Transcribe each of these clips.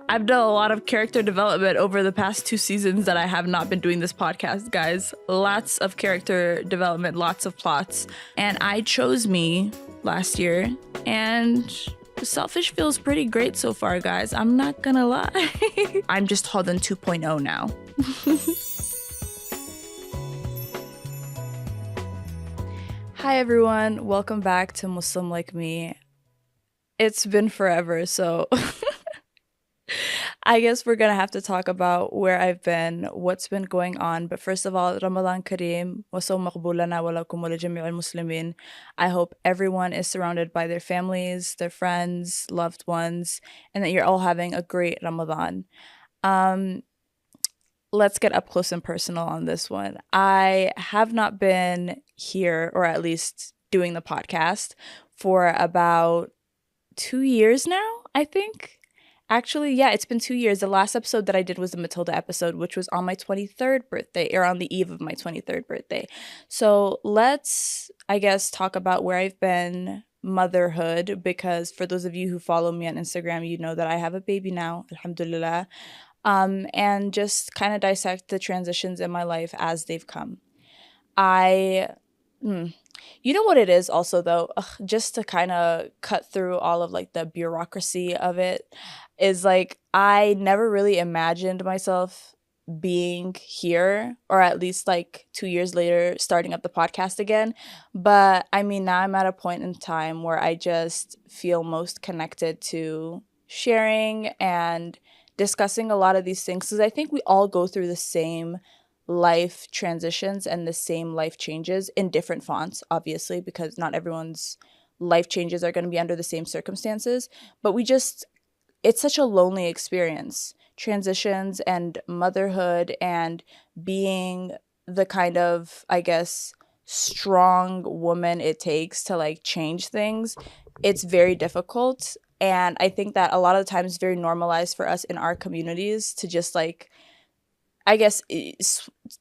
I've done a lot of character development over the past 2 seasons that I have not been doing this podcast, guys. Lots of character development, lots of plots. And I chose me last year, and Selfish feels pretty great so far, guys. I'm not gonna lie. I'm just Holden 2.0 now. Hi everyone, welcome back to Muslim Like Me. It's been forever, so I guess we're gonna have to talk about where I've been, what's been going on. But first of all, Ramadan Kareem, وصوم مقبول لنا ولكم ولجميع المسلمين. I hope everyone is surrounded by their families, their friends, loved ones, and that you're all having a great Ramadan. Let's get up close and personal on this one. I have not been here, or at least doing the podcast, for about 2 years now, I think. Actually, yeah, it's been 2 years. The last episode that I did was the Matilda episode, which was on my 23rd birthday, or on the eve of my 23rd birthday. So let's, I guess, talk about where I've been, motherhood, because for those of you who follow me on Instagram, you know that I have a baby now, alhamdulillah. And just kind of dissect the transitions in my life as they've come. You know what it is also, though, just to kind of cut through all of like the bureaucracy of it, is like I never really imagined myself being here, or at least like 2 years later starting up the podcast again. But I mean, now I'm at a point in time where I just feel most connected to sharing and discussing a lot of these things, because I think we all go through the same life transitions and the same life changes in different fonts, obviously, because not everyone's life changes are going to be under the same circumstances. But it's such a lonely experience, transitions and motherhood, and being the kind of, I guess, strong woman it takes to like change things. It's very difficult. And I think that a lot of the times it's very normalized for us in our communities to just like, I guess,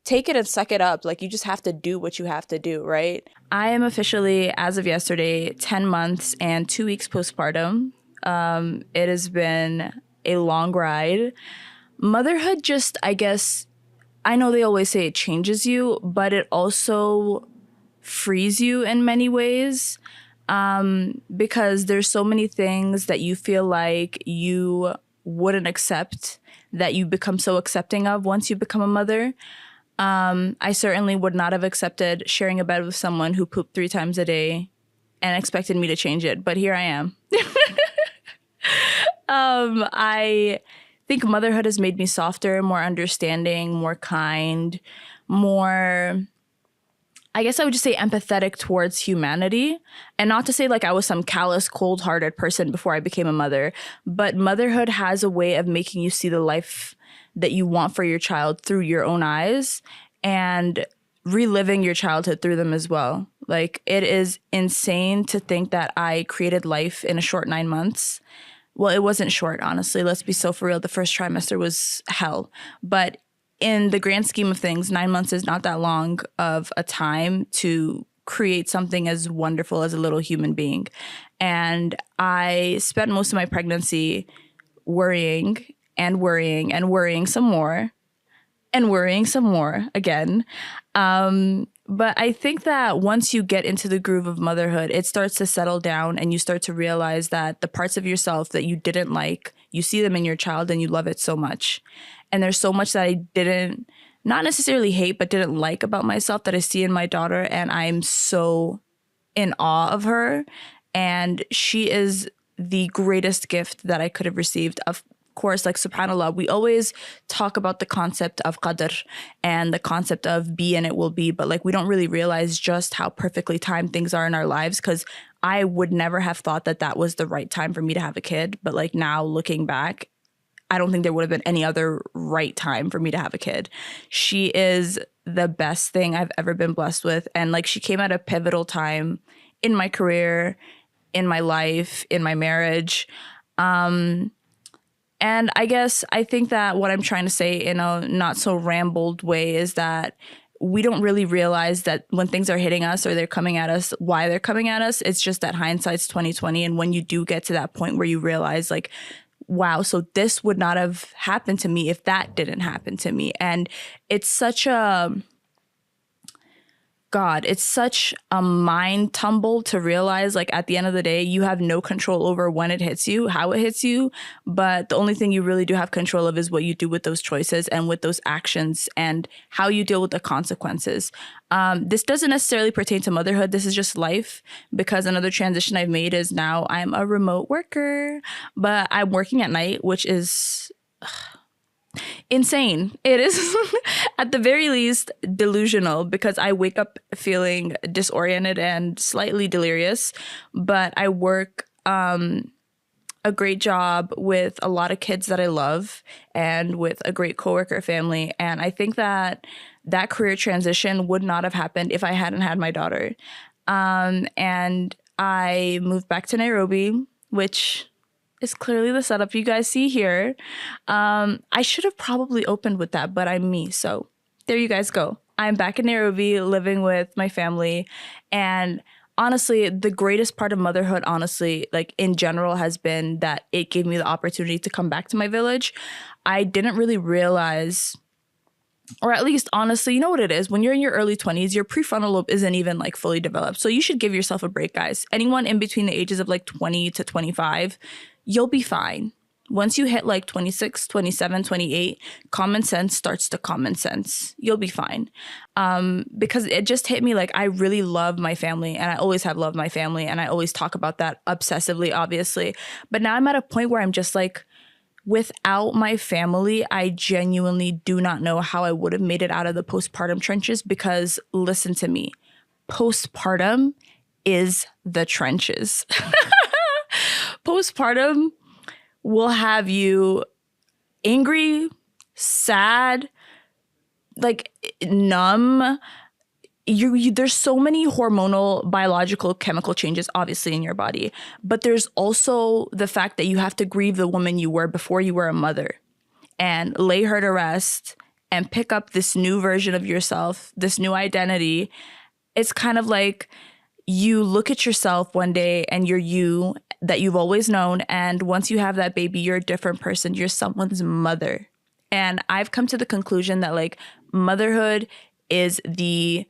take it and suck it up. Like, you just have to do what you have to do, right? I am officially, as of yesterday, 10 months and 2 weeks postpartum. It has been a long ride. Motherhood just, I guess, I know they always say it changes you, but it also frees you in many ways. Because there's so many things that you feel like you wouldn't accept that you become so accepting of once you become a mother. I certainly would not have accepted sharing a bed with someone who pooped 3 times a day and expected me to change it, but here I am. I think motherhood has made me softer, more understanding, more kind, more, I guess I would just say, empathetic towards humanity. And not to say like I was some callous, cold-hearted person before I became a mother, but motherhood has a way of making you see the life that you want for your child through your own eyes and reliving your childhood through them as well. Like, it is insane to think that I created life in a short 9 months. Well, it wasn't short, honestly. Let's be so for real. The first trimester was hell. But in the grand scheme of things, 9 months is not that long of a time to create something as wonderful as a little human being. And I spent most of my pregnancy worrying and worrying and worrying some more and worrying some more again. But I think that once you get into the groove of motherhood, it starts to settle down and you start to realize that the parts of yourself that you didn't like, you see them in your child and you love it so much. And there's so much that I didn't, not necessarily hate, but didn't like about myself that I see in my daughter. And I'm so in awe of her. And she is the greatest gift that I could have received. Of course, like, subhanAllah, we always talk about the concept of qadr and the concept of be and it will be. But like, we don't really realize just how perfectly timed things are in our lives, because I would never have thought that that was the right time for me to have a kid. But like, now looking back, I don't think there would have been any other right time for me to have a kid. She is the best thing I've ever been blessed with. And like, she came at a pivotal time in my career, in my life, in my marriage. And I guess I think that what I'm trying to say in a not so rambled way is that we don't really realize that when things are hitting us or they're coming at us, why they're coming at us. It's just that hindsight's 20/20. And when you do get to that point where you realize like wow, so this would not have happened to me if that didn't happen to me. And it's such a God, it's such a mind tumble to realize, like, at the end of the day, you have no control over when it hits you, how it hits you. But the only thing you really do have control of is what you do with those choices and with those actions and how you deal with the consequences. This doesn't necessarily pertain to motherhood. This is just life, because another transition I've made is now I'm a remote worker, but I'm working at night, which is insane. It is at the very least delusional, because I wake up feeling disoriented and slightly delirious, but I work a great job with a lot of kids that I love and with a great coworker family. And I think that that career transition would not have happened if I hadn't had my daughter. And I moved back to Nairobi, which is clearly the setup you guys see here. I should have probably opened with that, but I'm me. So there you guys go. I'm back in Nairobi living with my family. And honestly, the greatest part of motherhood, honestly, like in general, has been that it gave me the opportunity to come back to my village. I didn't really realize, or at least honestly, you know what it is? When you're in your early 20s, your prefrontal lobe isn't even like fully developed. So you should give yourself a break, guys. Anyone in between the ages of like 20 to 25, you'll be fine. Once you hit like 26, 27, 28, common sense starts to common sense. You'll be fine. Because it just hit me like I really love my family, and I always have loved my family, and I always talk about that obsessively, obviously. But now I'm at a point where I'm just like, without my family, I genuinely do not know how I would have made it out of the postpartum trenches, because listen to me, postpartum is the trenches. Postpartum will have you angry, sad, like numb. There's so many hormonal, biological, chemical changes, obviously, in your body. But there's also the fact that you have to grieve the woman you were before you were a mother, and lay her to rest and pick up this new version of yourself, this new identity. It's kind of like you look at yourself one day and you're you that you've always known. And once you have that baby, you're a different person. You're someone's mother. And I've come to the conclusion that like motherhood is you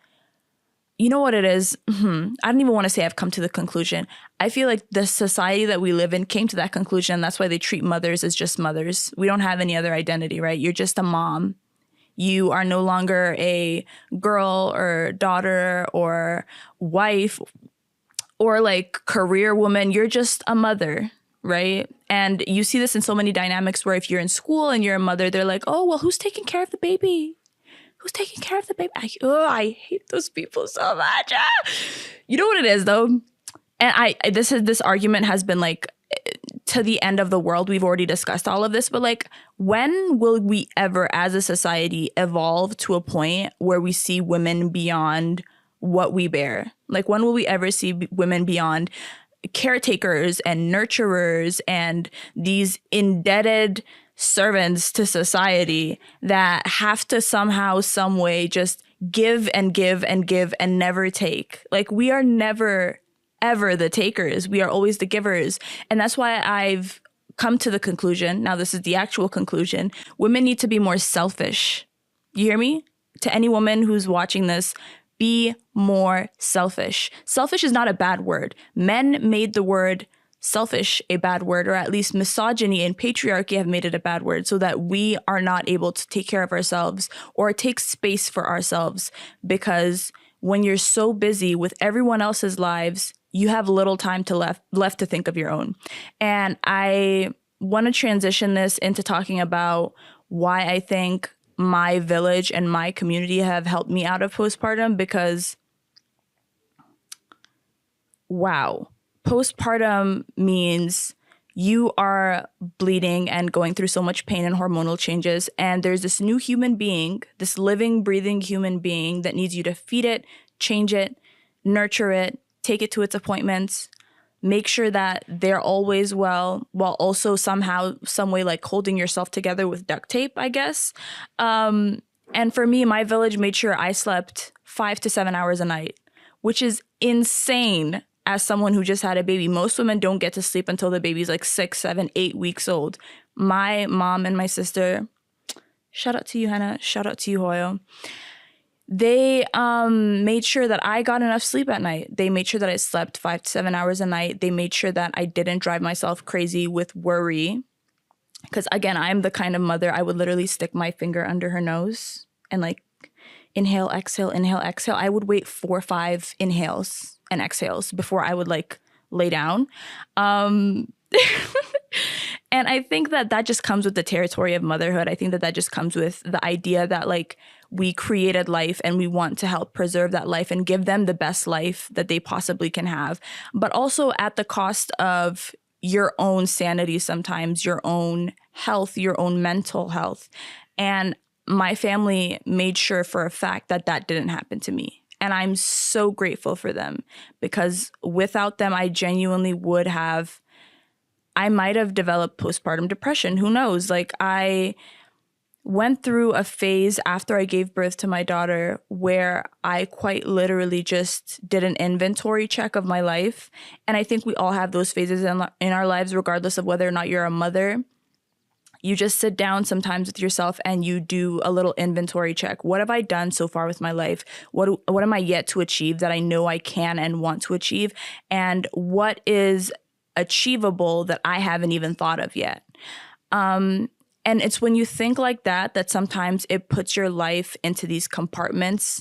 know what it is? I don't even want to say I've come to the conclusion. I feel like the society that we live in came to that conclusion. That's why they treat mothers as just mothers. We don't have any other identity, right? You're just a mom. You are no longer a girl or daughter or wife or like career woman. You're just a mother, right? And you see this in so many dynamics where if you're in school and you're a mother, they're like, oh, well, who's taking care of the baby? Who's taking care of the baby? I hate those people so much. You know what it is, though? And this argument has been like to the end of the world. We've already discussed all of this, but like, when will we ever as a society evolve to a point where we see women beyond what we bear? Like, when will we ever see women beyond caretakers and nurturers and these indebted servants to society that have to somehow, some way just give and give and give and never take? Like, we are never ever the takers. We are always the givers. And that's why I've come to the conclusion, now this is the actual conclusion, women need to be more selfish. You hear me? To any woman who's watching this, be more selfish. Selfish is not a bad word. Men made the word selfish a bad word, or at least misogyny and patriarchy have made it a bad word, so that we are not able to take care of ourselves or take space for ourselves. Because when you're so busy with everyone else's lives, you have little time left to think of your own. And I want to transition this into talking about why I think my village and my community have helped me out of postpartum, because wow, postpartum means you are bleeding and going through so much pain and hormonal changes. And there's this new human being, this living, breathing human being that needs you to feed it, change it, nurture it, take it to its appointments, make sure that they're always well, while also somehow, some way, like holding yourself together with duct tape, I guess. And for me, my village made sure I slept 5 to 7 hours a night, which is insane. as someone who just had a baby. Most women don't get to sleep until the baby's like 6, 7, 8 weeks old. My mom and my sister, shout out to you, Hannah. Shout out to you, Hoyo. They made sure that I got enough sleep at night. They made sure that I slept 5 to 7 hours a night. They made sure that I didn't drive myself crazy with worry. Because again, I'm the kind of mother, I would literally stick my finger under her nose and like inhale, exhale, inhale, exhale. I would wait 4 or 5 inhales and exhales before I would like lay down. And I think that that just comes with the territory of motherhood. I think that that just comes with the idea that like we created life and we want to help preserve that life and give them the best life that they possibly can have, but also at the cost of your own sanity sometimes, your own health, your own mental health. And my family made sure for a fact that that didn't happen to me. And I'm so grateful for them, because without them, I genuinely would have, I might have developed postpartum depression. Who knows? Like I went through a phase after I gave birth to my daughter where I quite literally just did an inventory check of my life. And I think we all have those phases in our lives, regardless of whether or not you're a mother. You just sit down sometimes with yourself and you do a little inventory check. What have I done so far with my life? What am I yet to achieve that I know I can and want to achieve? And what is achievable that I haven't even thought of yet? And it's when you think like that, that sometimes it puts your life into these compartments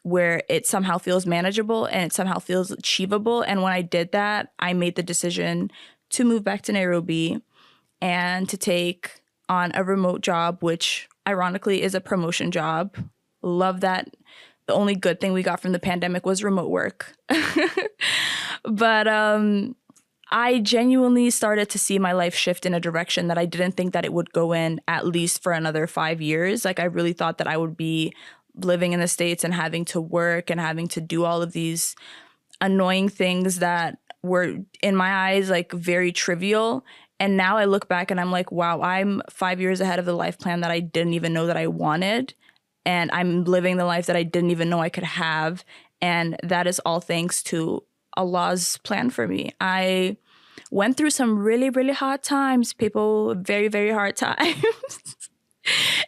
where it somehow feels manageable and it somehow feels achievable. And when I did that, I made the decision to move back to Nairobi and to take on a remote job, which ironically is a promotion job. Love that. The only good thing we got from the pandemic was remote work. But I genuinely started to see my life shift in a direction that I didn't think that it would go in, at least for another 5 years. Like I really thought that I would be living in the States and having to work and having to do all of these annoying things that were in my eyes like very trivial. And now I look back and I'm like, wow, I'm 5 years ahead of the life plan that I didn't even know that I wanted. And I'm living the life that I didn't even know I could have. And that is all thanks to Allah's plan for me. I went through some really, really hard times, people, very, very hard times.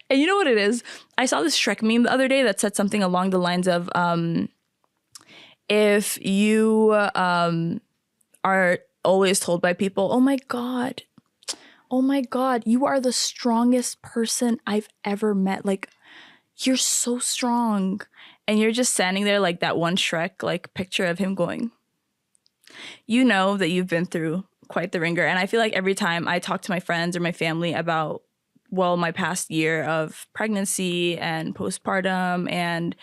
And you know what it is? I saw this Shrek meme the other day that said something along the lines of, if you are always told by people, oh my God, you are the strongest person I've ever met. Like, you're so strong. And you're just standing there like that one Shrek, like picture of him going, you know that you've been through quite the ringer. And I feel like every time I talk to my friends or my family about, well, my past year of pregnancy and postpartum and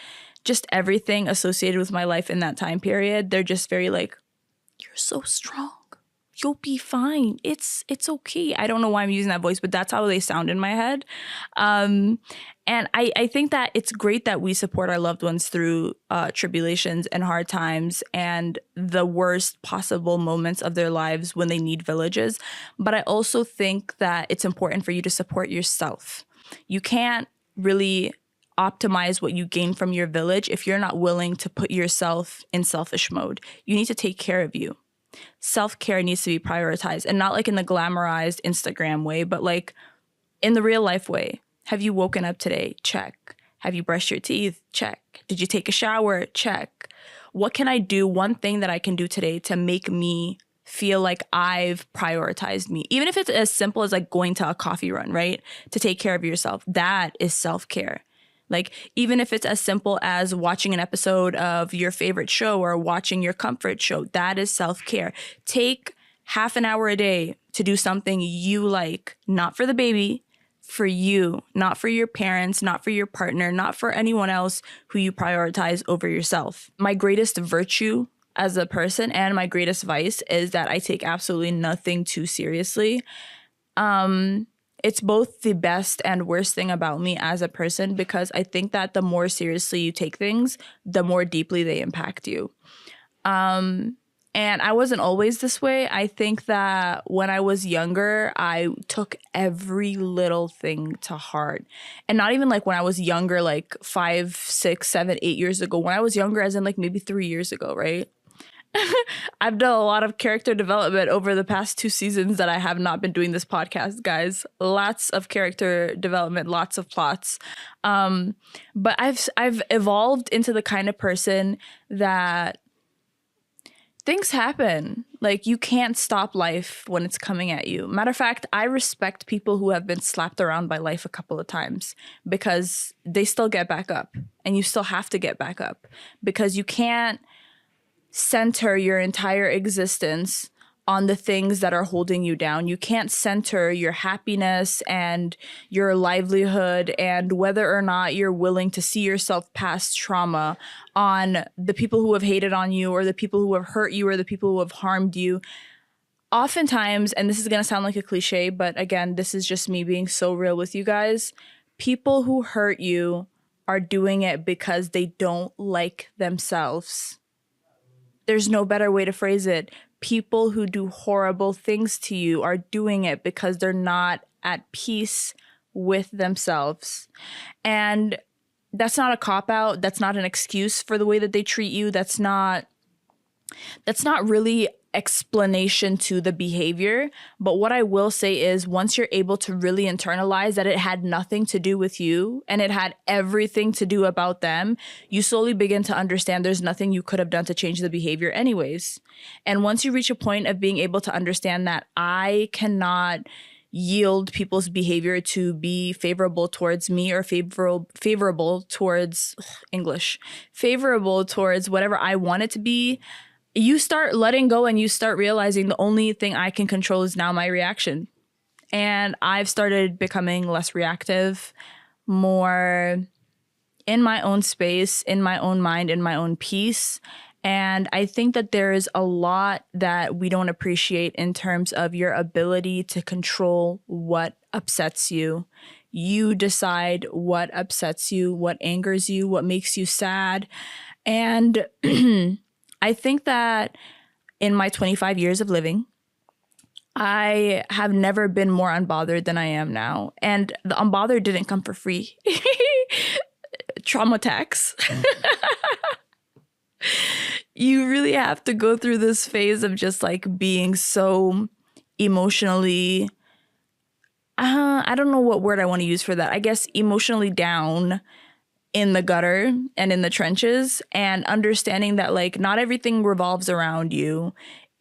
just everything associated with my life in that time period, they're just very like, you're so strong. You'll be fine. It's okay. I don't know why I'm using that voice, but that's how they sound in my head. And I think that it's great that we support our loved ones through tribulations and hard times and the worst possible moments of their lives when they need villages. But I also think that it's important for you to support yourself. You can't really optimize what you gain from your village if you're not willing to put yourself in selfish mode. You need to take care of you. Self-care needs to be prioritized, and not like in the glamorized Instagram way, but like in the real life way. Have you woken up today? Check. Have you brushed your teeth? Check. Did you take a shower? Check. What can I do? One thing that I can do today to make me feel like I've prioritized me, even if it's as simple as like going to a coffee run, right? To take care of yourself. That is self-care. Like, even if it's as simple as watching an episode of your favorite show or watching your comfort show, that is self-care. Take half an hour a day to do something you like, not for the baby, for you, not for your parents, not for your partner, not for anyone else who you prioritize over yourself. My greatest virtue as a person and my greatest vice is that I take absolutely nothing too seriously. It's both the best and worst thing about me as a person, because I think that the more seriously you take things, the more deeply they impact you. And I wasn't always this way. I think that when I was younger, I took every little thing to heart. And not even like when I was younger, like 5, 6, 7, 8 years ago. When I was younger, as in like maybe 3 years ago, right? I've done a lot of character development over the past 2 seasons that I have not been doing this podcast, guys. Lots of character development, lots of plots. But I've evolved into the kind of person that things happen. Like, you can't stop life when it's coming at you. Matter of fact, I respect people who have been slapped around by life a couple of times because they still get back up, and you still have to get back up, because you can't center your entire existence on the things that are holding you down. You can't center your happiness and your livelihood and whether or not you're willing to see yourself past trauma on the people who have hated on you, or the people who have hurt you, or the people who have harmed you. Oftentimes, and this is going to sound like a cliche, but again, this is just me being so real with you guys, people who hurt you are doing it because they don't like themselves. There's no better way to phrase it. People who do horrible things to you are doing it because they're not at peace with themselves. And that's not a cop-out. That's not an excuse for the way that they treat you. That's not really explanation to the behavior. But what I will say is, once you're able to really internalize that it had nothing to do with you and it had everything to do about them, you slowly begin to understand there's nothing you could have done to change the behavior anyways. And once you reach a point of being able to understand that I cannot yield people's behavior to be favorable towards me, or favorable towards favorable towards whatever I want it to be, you start letting go, and you start realizing the only thing I can control is now my reaction. And I've started becoming less reactive, more in my own space, in my own mind, in my own peace. And I think that there is a lot that we don't appreciate in terms of your ability to control what upsets you. You decide what upsets you, what angers you, what makes you sad. And I think that in my 25 years of living, I have never been more unbothered than I am now. And the unbothered didn't come for free. Trauma tax. You really have to go through this phase of just like being so emotionally, I don't know what word I want to use for that. I guess emotionally down, in the gutter and in the trenches, and understanding that like not everything revolves around you,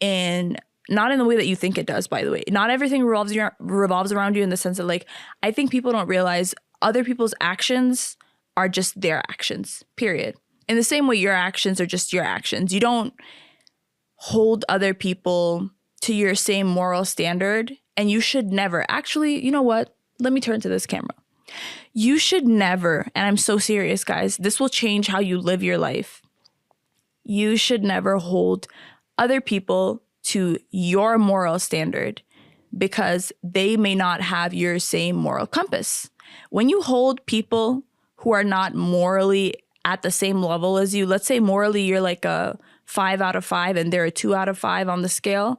and not in the way that you think it does, by the way. Not everything revolves around you in the sense that like, I think people don't realize other people's actions are just their actions, period. In the same way your actions are just your actions. You don't hold other people to your same moral standard, and you should never. Actually, you know what? Let me turn to this camera. You should never, and I'm so serious, guys, this will change how you live your life. You should never hold other people to your moral standard because they may not have your same moral compass. When you hold people who are not morally at the same level as you, let's say morally you're like a 5 out of 5 and they're a 2 out of 5 on the scale,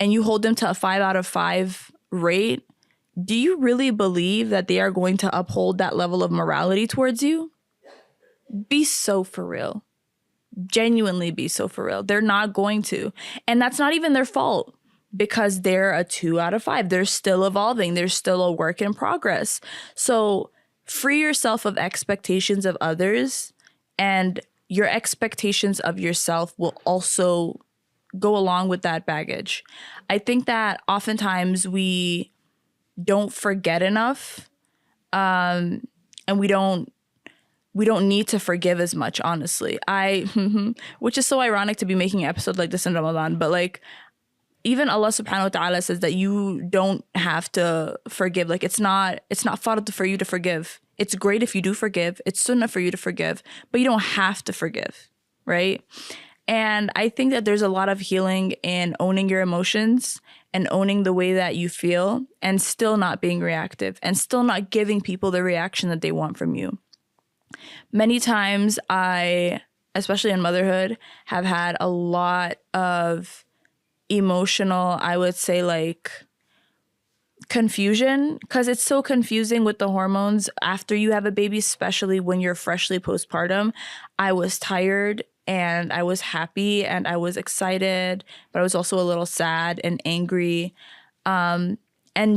and you hold them to a 5 out of 5 rate, do you really believe that they are going to uphold that level of morality towards you? Be so for real. Genuinely be so for real. They're not going to. And that's not even their fault, because they're a 2 out of 5. They're still evolving. They're still a work in progress. So free yourself of expectations of others, and your expectations of yourself will also go along with that baggage. I think that oftentimes we don't forget enough, and we don't need to forgive as much, honestly. Which is so ironic to be making an episode like this in Ramadan, but like, even Allah subhanahu wa ta'ala says that you don't have to forgive. Like, it's not fard for you to forgive. It's great if you do forgive. It's sunnah for you to forgive, but you don't have to forgive, right? And I think that there's a lot of healing in owning your emotions and owning the way that you feel, and still not being reactive, and still not giving people the reaction that they want from you. Many times I, especially in motherhood, have had a lot of emotional, I would say like confusion, because it's so confusing with the hormones after you have a baby, especially when you're freshly postpartum. I was tired and I was happy and I was excited, but I was also a little sad and angry. And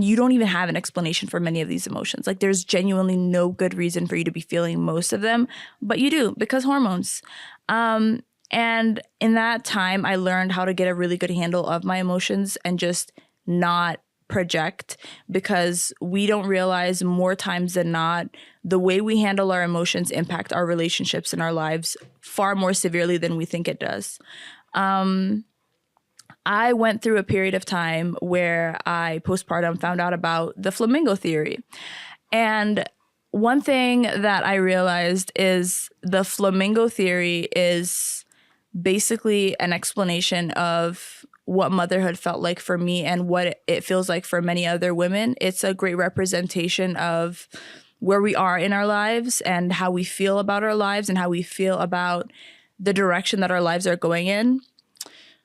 you don't even have an explanation for many of these emotions. Like there's genuinely no good reason for you to be feeling most of them, but you do because hormones. And in that time, I learned how to get a really good handle of my emotions and just not project, because we don't realize more times than not, the way we handle our emotions impact our relationships in our lives far more severely than we think it does. I went through a period of time where I postpartum found out about the flamingo theory. And one thing that I realized is the flamingo theory is basically an explanation of what motherhood felt like for me and what it feels like for many other women. It's a great representation of where we are in our lives and how we feel about our lives and how we feel about the direction that our lives are going in.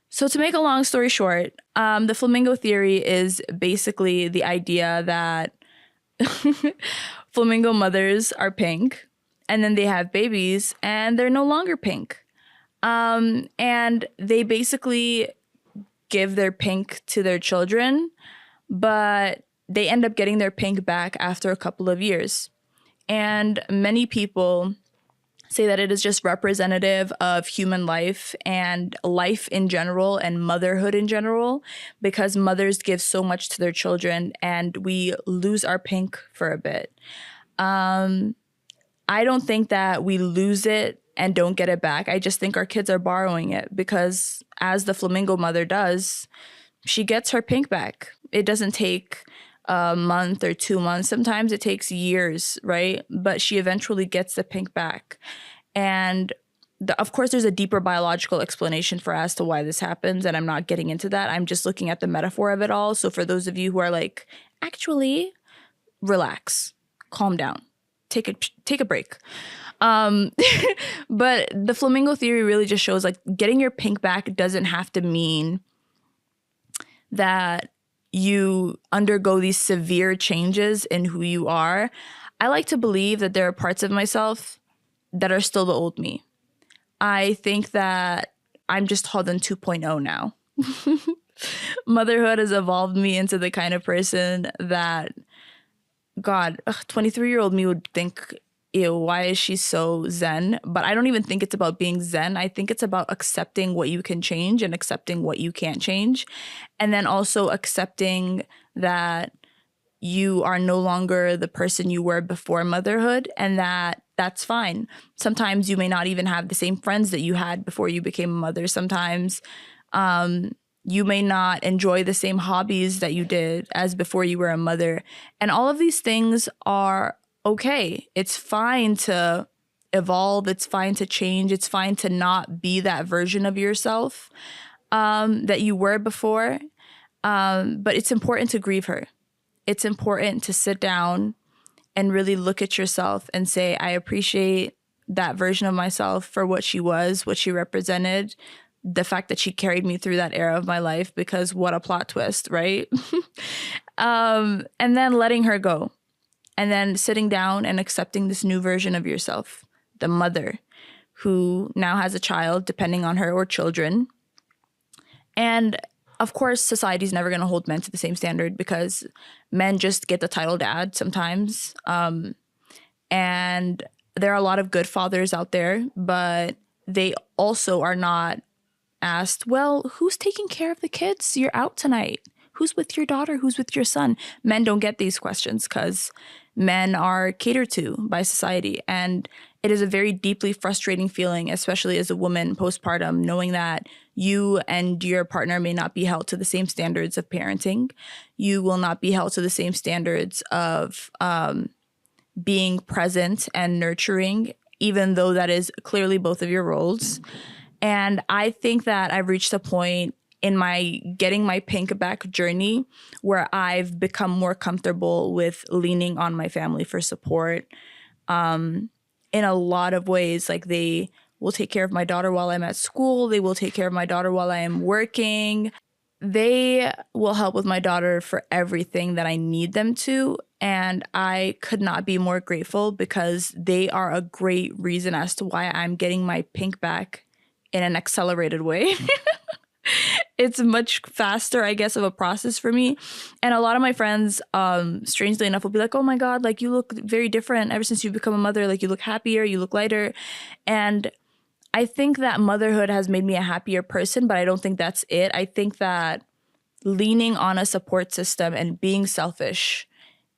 So to make a long story short, the flamingo theory is basically the idea that flamingo mothers are pink and then they have babies and they're no longer pink. And they basically give their pink to their children, but they end up getting their pink back after a couple of years. And many people say that it is just representative of human life and life in general and motherhood in general, because mothers give so much to their children and we lose our pink for a bit. I don't think that we lose it and don't get it back. I just think our kids are borrowing it, because as the flamingo mother does, she gets her pink back. It doesn't take a month or 2 months. Sometimes it takes years, right? But she eventually gets the pink back. And of course, there's a deeper biological explanation for as to why this happens, and I'm not getting into that. I'm just looking at the metaphor of it all. So for those of you who are like, actually, relax, calm down, take a break. But the flamingo theory really just shows like getting your pink back doesn't have to mean that you undergo these severe changes in who you are. I like to believe that there are parts of myself that are still the old me. I think that I'm just Holden 2.0 now. Motherhood has evolved me into the kind of person that, God, 23-year-old me would think, ew, why is she so zen? But I don't even think it's about being zen. I think it's about accepting what you can change and accepting what you can't change. And then also accepting that you are no longer the person you were before motherhood, and that's fine. Sometimes you may not even have the same friends that you had before you became a mother. Sometimes you may not enjoy the same hobbies that you did as before you were a mother. And all of these things are okay. It's fine to evolve. It's fine to change. It's fine to not be that version of yourself that you were before. But it's important to grieve her. It's important to sit down and really look at yourself and say, I appreciate that version of myself for what she was, what she represented, the fact that she carried me through that era of my life, because what a plot twist, right? And then letting her go. And then sitting down and accepting this new version of yourself, the mother who now has a child, depending on her, or children. And of course, society's never going to hold men to the same standard, because men just get the title dad sometimes. And there are a lot of good fathers out there, but they also are not asked, well, who's taking care of the kids? You're out tonight. Who's with your daughter? Who's with your son? Men don't get these questions because men are catered to by society. And it is a very deeply frustrating feeling, especially as a woman postpartum, knowing that you and your partner may not be held to the same standards of parenting. You will not be held to the same standards of being present and nurturing, even though that is clearly both of your roles. And I think that I've reached a point in my getting my pink back journey where I've become more comfortable with leaning on my family for support in a lot of ways. Like, they will take care of my daughter while I'm at school. They will take care of my daughter while I am working. They will help with my daughter for everything that I need them to. And I could not be more grateful, because they are a great reason as to why I'm getting my pink back in an accelerated way. It's much faster, I guess, of a process for me. And a lot of my friends, strangely enough, will be like, oh my God, like you look very different ever since you've become a mother. Like you look happier, you look lighter. And I think that motherhood has made me a happier person, but I don't think that's it. I think that leaning on a support system and being selfish,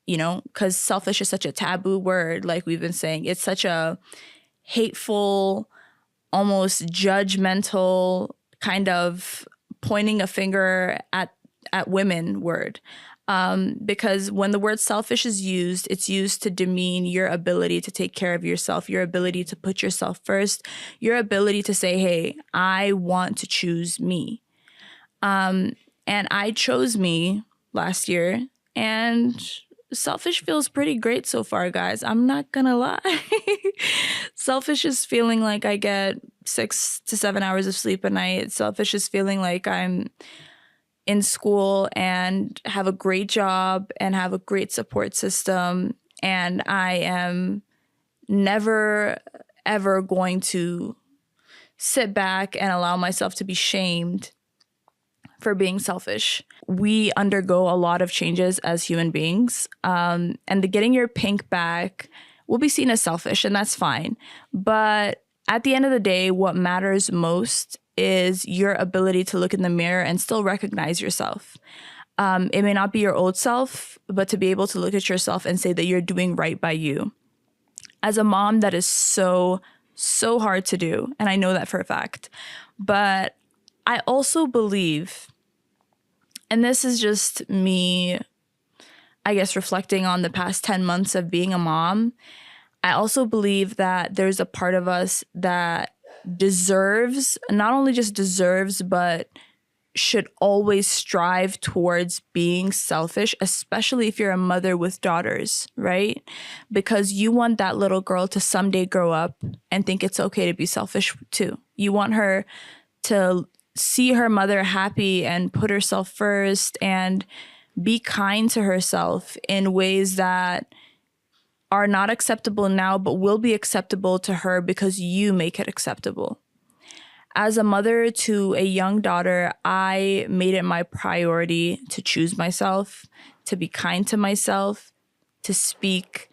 because selfish is such a taboo word, like we've been saying. It's such a hateful, almost judgmental kind of pointing a finger at women word. Because when the word selfish is used, it's used to demean your ability to take care of yourself, your ability to put yourself first, your ability to say, hey, I want to choose me. And I chose me last year, and selfish feels pretty great so far, guys. I'm not gonna lie. Selfish is feeling like I get 6 to 7 hours of sleep a night. Selfish is feeling like I'm in school and have a great job and have a great support system. And I am never, ever going to sit back and allow myself to be shamed for being selfish. We undergo a lot of changes as human beings. And the getting your pink back will be seen as selfish, and that's fine. But at the end of the day, what matters most is your ability to look in the mirror and still recognize yourself. It may not be your old self, but to be able to look at yourself and say that you're doing right by you. As a mom, that is so, so hard to do. And I know that for a fact. But I also believe, and this is just me, I guess, reflecting on the past 10 months of being a mom, I also believe that there's a part of us that deserves, not only just deserves, but should always strive towards being selfish, especially if you're a mother with daughters, right? Because you want that little girl to someday grow up and think it's okay to be selfish too. You want her to see her mother happy and put herself first and be kind to herself in ways that are not acceptable now, but will be acceptable to her because you make it acceptable. As a mother to a young daughter, I made it my priority to choose myself, to be kind to myself, to speak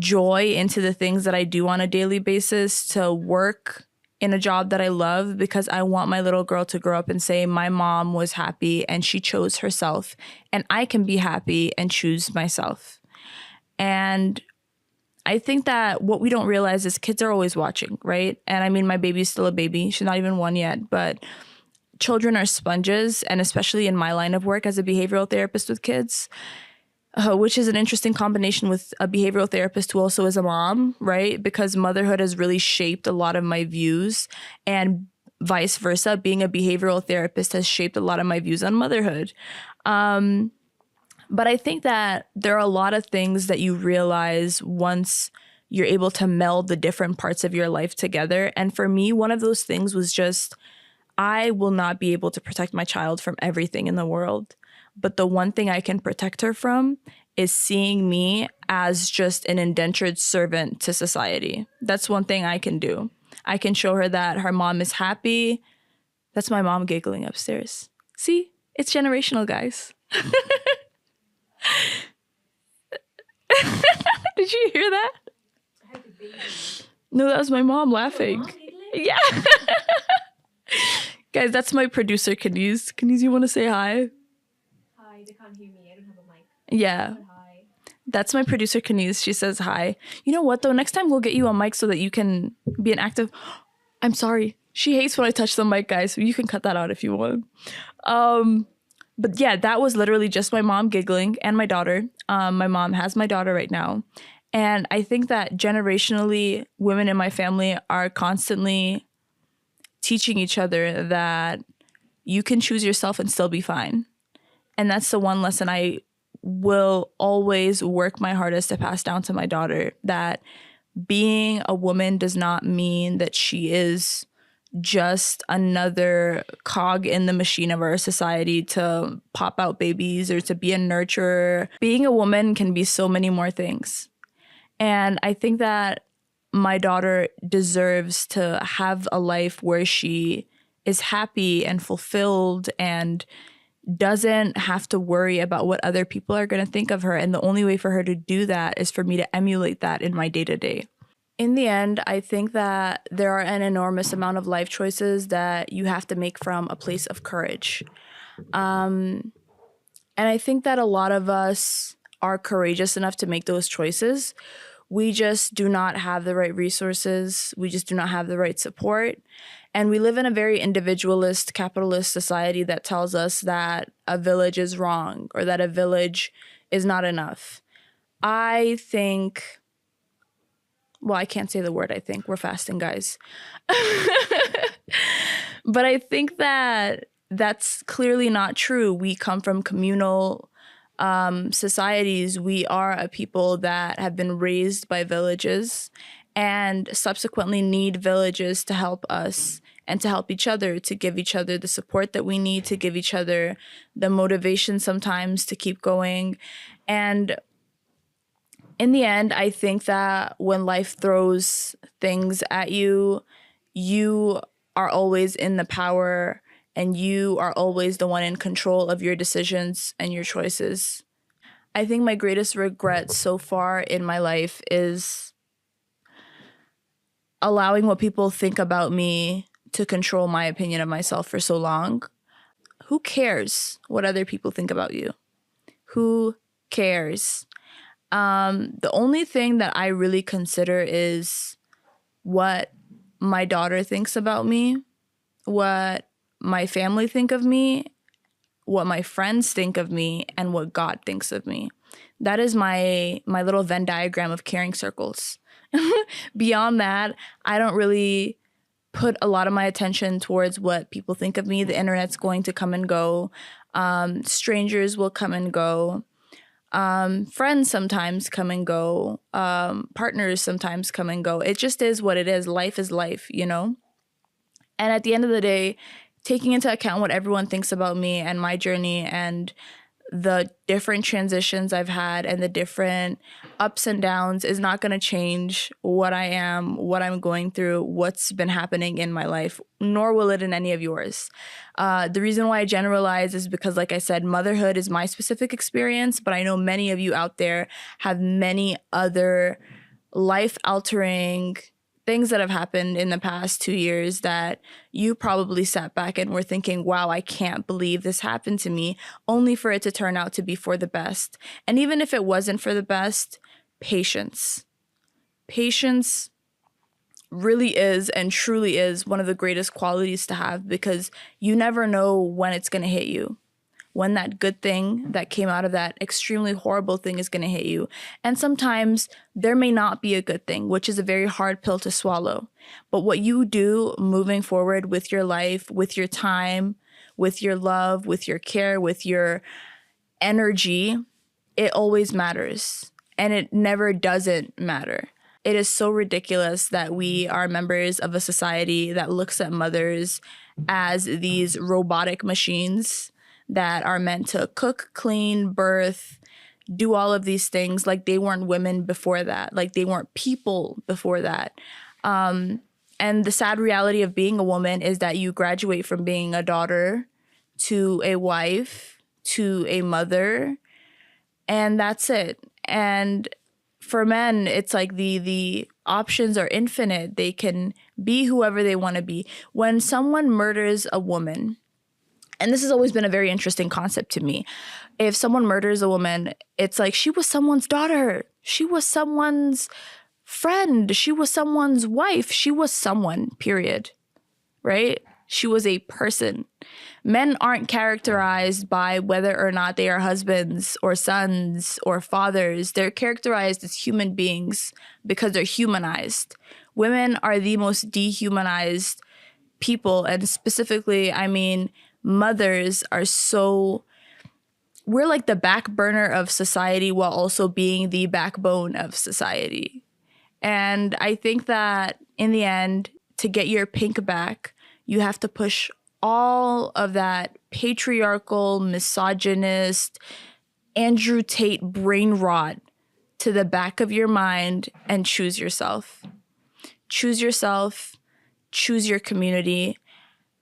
joy into the things that I do on a daily basis, to work in a job that I love, because I want my little girl to grow up and say, my mom was happy and she chose herself, and I can be happy and choose myself. And I think that what we don't realize is kids are always watching, right? And I mean, my baby's still a baby. She's not even 1 yet, but children are sponges. And especially in my line of work as a behavioral therapist with kids, which is an interesting combination with a behavioral therapist who also is a mom, right? Because motherhood has really shaped a lot of my views, and vice versa. Being a behavioral therapist has shaped a lot of my views on motherhood. But I think that there are a lot of things that you realize once you're able to meld the different parts of your life together. And for me, one of those things was just, I will not be able to protect my child from everything in the world. But the one thing I can protect her from is seeing me as just an indentured servant to society. That's one thing I can do. I can show her that her mom is happy. That's my mom giggling upstairs. See, it's generational, guys. Did you hear that? I heard the baby. No, that was my mom laughing. Mom giggling? Yeah. Guys, that's my producer, Kenise. Kenise, you want to say hi? Hi, they can't hear me. I don't have a mic. Yeah. But hi. That's my producer, Kenise. She says hi. You know what, though? Next time we'll get you a mic so that you can be an active... I'm sorry. She hates when I touch the mic, guys. You can cut that out if you want. But yeah, that was literally just my mom giggling and my daughter. My mom has my daughter right now. And I think that generationally, women in my family are constantly teaching each other that you can choose yourself and still be fine. And that's the one lesson I will always work my hardest to pass down to my daughter, that being a woman does not mean that she is just another cog in the machine of our society to pop out babies or to be a nurturer. Being a woman can be so many more things. And I think that my daughter deserves to have a life where she is happy and fulfilled and doesn't have to worry about what other people are going to think of her. And the only way for her to do that is for me to emulate that in my day-to-day. In the end, I think that there are an enormous amount of life choices that you have to make from a place of courage. And I think that a lot of us are courageous enough to make those choices. We just do not have the right resources. We just do not have the right support. And we live in a very individualist, capitalist society that tells us that a village is wrong or that a village is not enough. I think, well, I can't say the word I think. We're fasting, guys. But I think that that's clearly not true. We come from communal societies. We are a people that have been raised by villages and subsequently need villages to help us and to help each other, to give each other the support that we need, to give each other the motivation sometimes to keep going. And in the end, I think that when life throws things at you, you are always in the power and you are always the one in control of your decisions and your choices. I think my greatest regret so far in my life is allowing what people think about me to control my opinion of myself for so long. Who cares what other people think about you? Who cares? The only thing that I really consider is what my daughter thinks about me, what my family think of me, what my friends think of me, and what God thinks of me. That is my little Venn diagram of caring circles. Beyond that, I don't really put a lot of my attention towards what people think of me. The internet's going to come and go. Strangers will come and go. Friends sometimes come and go. Partners sometimes come and go. It just is what it is. Life is life, you know? And at the end of the day, taking into account what everyone thinks about me and my journey and the different transitions I've had and the different ups and downs is not going to change what I am, what I'm going through, what's been happening in my life, nor will it in any of yours. The reason why I generalize is because, like I said, motherhood is my specific experience, but I know many of you out there have many other life-altering things that have happened in the past 2 years that you probably sat back and were thinking, wow, I can't believe this happened to me, only for it to turn out to be for the best. And even if it wasn't for the best, patience. Patience really is and truly is one of the greatest qualities to have, because you never know when it's going to hit you, when that good thing that came out of that extremely horrible thing is going to hit you. And sometimes there may not be a good thing, which is a very hard pill to swallow. But what you do moving forward with your life, with your time, with your love, with your care, with your energy, it always matters. And it never doesn't matter. It is so ridiculous that we are members of a society that looks at mothers as these robotic machines that are meant to cook, clean, birth, do all of these things like they weren't women before that, like they weren't people before that. And the sad reality of being a woman is that you graduate from being a daughter to a wife to a mother, and that's it. And for men, it's like the options are infinite. They can be whoever they want to be. When someone murders a woman, and this has always been a very interesting concept to me. If someone murders a woman, it's like she was someone's daughter. She was someone's friend. She was someone's wife. She was someone, period. Right? She was a person. Men aren't characterized by whether or not they are husbands or sons or fathers. They're characterized as human beings because they're humanized. Women are the most dehumanized people. And specifically, I mean, mothers are so, we're like the back burner of society while also being the backbone of society. And I think that in the end, to get your pink back, you have to push all of that patriarchal, misogynist, Andrew Tate brain rot to the back of your mind and choose yourself. choose yourself, choose your community,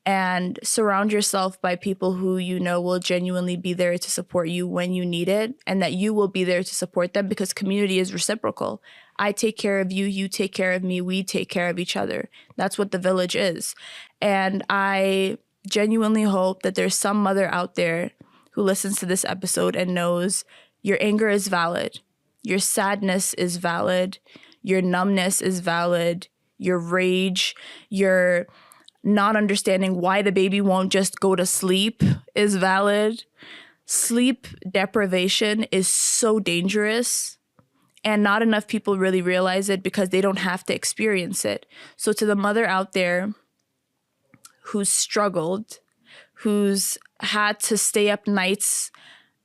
and surround yourself by people who you know will genuinely be there to support you when you need it, and that you will be there to support them, because community is reciprocal. I take care of you, you take care of me, we take care of each other. That's what the village is. And I genuinely hope that there's some mother out there who listens to this episode and knows your anger is valid, your sadness is valid, your numbness is valid, your rage, your not understanding why the baby won't just go to sleep is valid. Sleep deprivation is so dangerous, and not enough people really realize it because they don't have to experience it. So to the mother out there who's struggled, who's had to stay up nights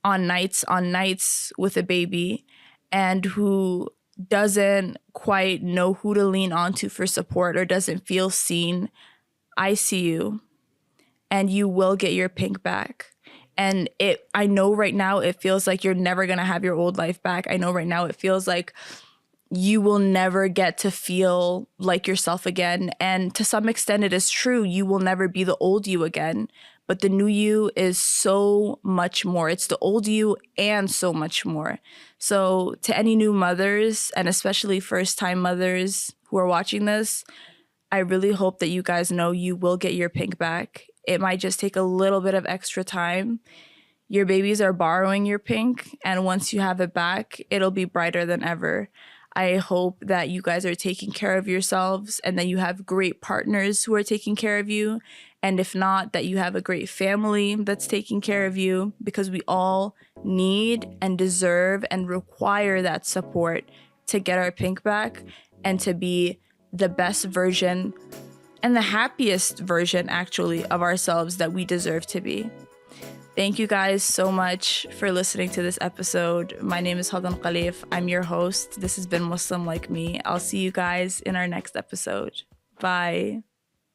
on nights with a baby, and who doesn't quite know who to lean onto for support or doesn't feel seen, I see you, and you will get your pink back. And I know right now it feels like you're never going to have your old life back. I know right now it feels like you will never get to feel like yourself again. And to some extent it is true. You will never be the old you again. But the new you is so much more. It's the old you and so much more. So to any new mothers, and especially first-time mothers who are watching this, I really hope that you guys know you will get your pink back. It might just take a little bit of extra time. Your babies are borrowing your pink, and once you have it back, it'll be brighter than ever. I hope that you guys are taking care of yourselves and that you have great partners who are taking care of you. And if not, that you have a great family that's taking care of you, because we all need and deserve and require that support to get our pink back and to be the best version and the happiest version, actually, of ourselves that we deserve to be. Thank you guys so much for listening to this episode. My name is Hadan Khalif. I'm your host. This has been Muslim Like Me. I'll see you guys in our next episode. Bye.